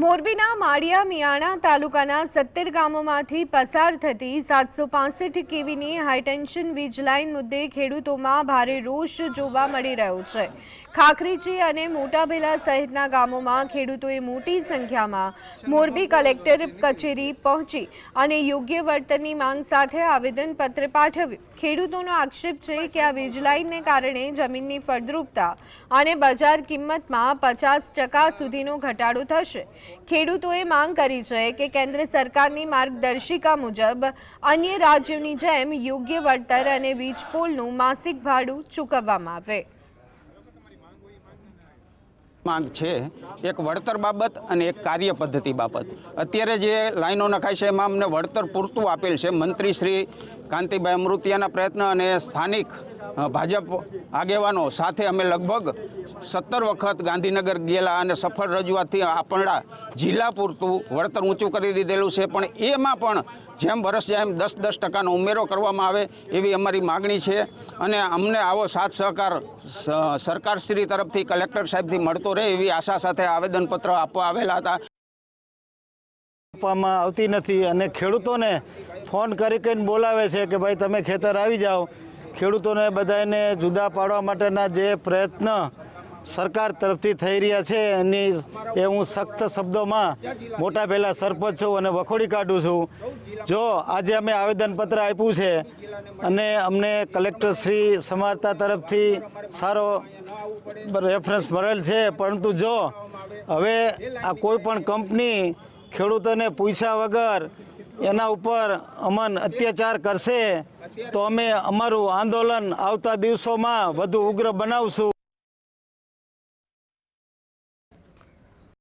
મોરબીના માળિયા મિયાણા તાલુકાના 17 ગામોમાંથી પસાર થતી 765 કેવીની હાઈટેન્શન વીજ લાઇન મુદ્દે ખેડૂતોમાં ભારે રોષ જોવા મળી રહ્યો છે। ખાખરીજી અને મોટા ભેલા સહિતના ગામોમાં ખેડૂતોએ મોટી સંખ્યામાં મોરબી કલેક્ટર કચેરી પહોંચી અને યોગ્ય વળતરની માંગ સાથે આવેદનપત્ર પાઠવ્યું। ખેડૂતોનો આક્ષેપ છે કે આ વીજ લાઇનને કારણે જમીનની ફળદ્રુપતા અને બજાર કિંમતમાં 50% સુધીનો ઘટાડો થશે। ખેડૂતોએ માંગ કરી છે કે કેન્દ્ર સરકારની માર્ગદર્શિકા મુજબ અન્ય રાજ્યોની જેમ યોગ્ય વળતર અને વીજ પોલનું માસિક ભાડું ચૂકવવામાં આવે। માંગ છે એક વળતર બાબત અને એક કાર્ય પદ્ધતિ બાબત। અત્યારે જે લાઈનો નખાય છે એમાં અમને વળતર પૂરતું આપેલ છે। મંત્રી શ્રી કાંતિભાઈ અમૃતિયાના પ્રયત્ન અને સ્થાનિક ભાજપ આગેવાનો સાથે અમે લગભગ 17 વખત ગાંધીનગર ગયેલા અને સફળ રજૂઆતથી આપણા જિલ્લા પૂરતું વળતર ઊંચું કરી દીધેલું છે, પણ એમાં પણ જેમ વર્ષ જાય એમ 10% ઉમેરો કરવામાં આવે એવી અમારી માગણી છે। અને અમને આવો સાથ સહકાર સરકારશ્રી તરફથી કલેક્ટર સાહેબથી મળતો રહે એવી આશા સાથે આવેદનપત્ર આપવા આવેલા હતા। આપવામાં આવતી નથી અને ખેડૂતોને ફોન કરીને બોલાવે છે કે ભાઈ તમે ખેતર આવી જાઓ। ખેડૂતોને બધાને જુદા પાડવા માટેના જે પ્રયત્ન સરકાર તરફથી થઈ રહ્યા છે એની હું સખ્ત શબ્દોમાં મોટા ભેલા સરપંચ છું અને વખોડી કાઢું છું। જો આજે અમે આવેદનપત્ર આપ્યું છે અને અમને કલેક્ટરશ્રી સમારતા તરફથી સારો રેફરન્સ મળેલ છે, પરંતુ જો હવે આ કોઈ પણ કંપની ખેડૂતોને પૂછ્યા વગર એના ઉપર અમન અત્યાચાર કરશે તો અમે અમારું આંદોલન આવતા દિવસોમાં વધુ ઉગ્ર બનાવશું।